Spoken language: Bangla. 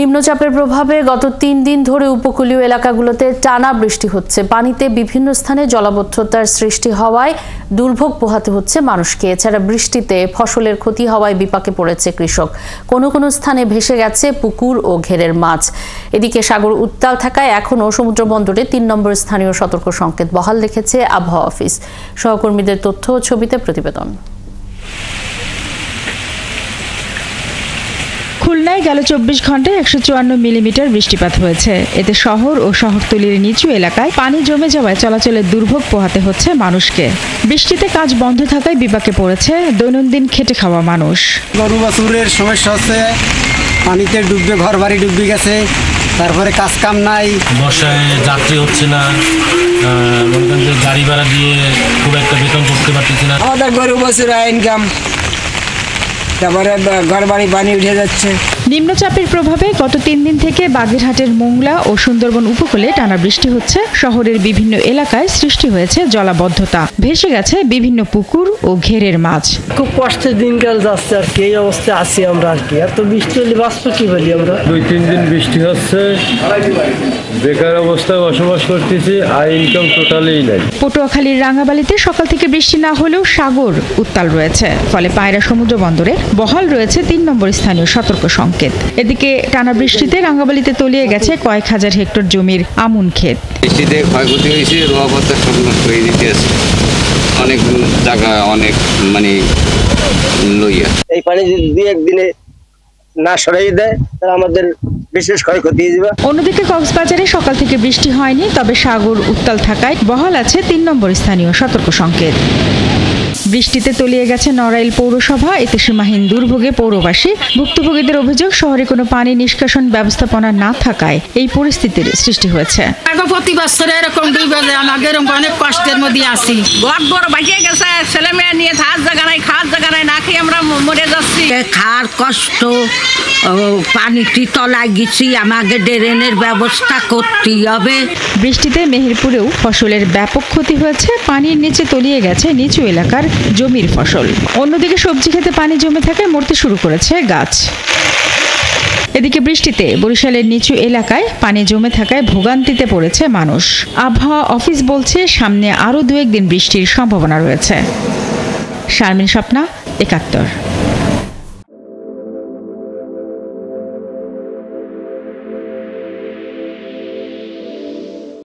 নিম্নচাপের প্রভাবে গত ৩ দিন ধরে উপকূলীয় এলাকাগুলোতে টানা বৃষ্টি হচ্ছে। পানিতে বিভিন্ন স্থানে জলাবদ্ধতার সৃষ্টি হওয়ায় দুর্ভোগ পোহাতে হচ্ছে মানুষকে। এছাড়া বৃষ্টিতে ফসলের ক্ষতি হওয়ায় বিপাকে পড়েছে কৃষক। কোনো কোনো স্থানে ভেসে গেছে পুকুর ও ঘেরের মাছ। এদিকে সাগর উত্তাল থাকায় এখনও সমুদ্র বন্দরে ৩ নম্বর স্থানীয় সতর্ক সংকেত বহাল রেখেছে আবহাওয়া অফিস। সহকর্মীদের তথ্য ও ছবিতে প্রতিবেদন। খুলনায় গেল ২৪ ঘন্টায় ১৫৪ মিলিমিটার বৃষ্টিপাত হয়েছে। এতে শহর ও শহরতলির নিচু এলাকায় পানি জমে যাওয়ায় চলাচলের দুর্ভোগ পোহাতে হচ্ছে মানুষকে। বৃষ্টিতে কাজ বন্ধ থাকায় বিপাকে পড়েছে দৈনন্দিন খেটে খাওয়া মানুষ। গরু বাছুরের সমস্যা হচ্ছে, পানিতে ডুববে, ঘর বাড়ি ডুবে গেছে, তারপরে কাজ কাম নাই, বর্ষায় যাত্রী হচ্ছে না, মনে করেন যে গাড়ি ভাড়া দিয়ে খুব একটা বেতন করতে পারতেছি না। আমাদের গরু বাছুরের ইনকাম, তারপরে ঘর বাড়ি পানি উঠে যাচ্ছে। নিম্নচাপের প্রভাবে গত ৩ দিন থেকে বাগেরহাটের মোংলা ও সুন্দরবন উপকূলে টানা বৃষ্টি হচ্ছে। শহরের বিভিন্ন এলাকায় সৃষ্টি হয়েছে জলাবদ্ধতা, ভেসে গেছে বিভিন্ন পুকুর ও ঘেরের মাছ। খুব কষ্টের দিনকাল যাচ্ছে আর কি, এই অবস্থায় আছি আমরা আর কি। এত বৃষ্টি হলে বাঁচবো কি বলি আমরা। ২-৩ দিন বৃষ্টি হচ্ছে, বেকার অবস্থায় বসবাস করতেছি, আয় ইনকাম টোটালি নাই। পটুয়াখালীর রাঙ্গাবালিতে সকাল থেকে বৃষ্টি না হলেও সাগর উত্তাল রয়েছে, ফলে পায়রা সমুদ্র বন্দরে বহাল রয়েছে ৩ নম্বর স্থানীয় সতর্ক সংকেত। এদিকে টানা বৃষ্টিতে রাঙ্গাবালিতে তলিয়ে গেছে কয়েক হাজার হেক্টর জমির আমন ক্ষেত। বৃষ্টিতে ক্ষয়ক্ষতি হয়েছে, রোয়াপাতা সব নষ্ট হয়ে যেতে আছে, অনেক জায়গা অনেক লইয়া। এই পানি যদি একদিনে না সরাই দেয় তাহলে আমাদের বিশেষ ক্ষয়ক্ষতি হয়ে যাবে। অন্যদিকে কক্সবাজারে সকাল থেকে বৃষ্টি হয়নি, তবে সাগর উত্তাল থাকায় বহাল আছে ৩ নম্বর স্থানীয় সতর্ক সংকেত। বৃষ্টিতে তলিয়ে গেছে নড়াইল পৌরসভা, এতে সীমাহীন দুর্ভোগে পৌরবাসী। ভুক্তভোগীদের অভিযোগ, শহরে কোনো পানি নিষ্কাশন ব্যবস্থাপনা না থাকায় এই পরিস্থিতির সৃষ্টি হয়েছে। প্রতি বছর এরকম আমাদের অনেক কষ্টের মধ্যে আছি। ঘর বড় বাঁচিয়ে গেছে, ছেলে মেয়ে নিয়ে থাকার জায়গা নাই, খাওয়ার জায়গা নাই, না খেয়ে আমরা মরে যাচ্ছি। খাওয়ার কষ্ট, পানিটি তলায় গেছি, আমাকে ড্রেনের ব্যবস্থা করতেই হবে। বৃষ্টিতে মেহেরপুরেও ফসলের ব্যাপক ক্ষতি হয়েছে। পানির নিচে তলিয়ে গেছে নিচু এলাকার জমির ফসল। অন্যদিকে সবজি খেতে পানি জমে থাকায় মরতে শুরু করেছে গাছ। এদিকে বৃষ্টিতে বরিশালের নিচু এলাকায় পানি জমে থাকায় ভোগান্তিতে পড়েছে মানুষ। আবহাওয়া অফিস বলছে সামনে আরও ২-১ দিন বৃষ্টির সম্ভাবনা রয়েছে। শারমিন স্বপ্না, একাত্তর।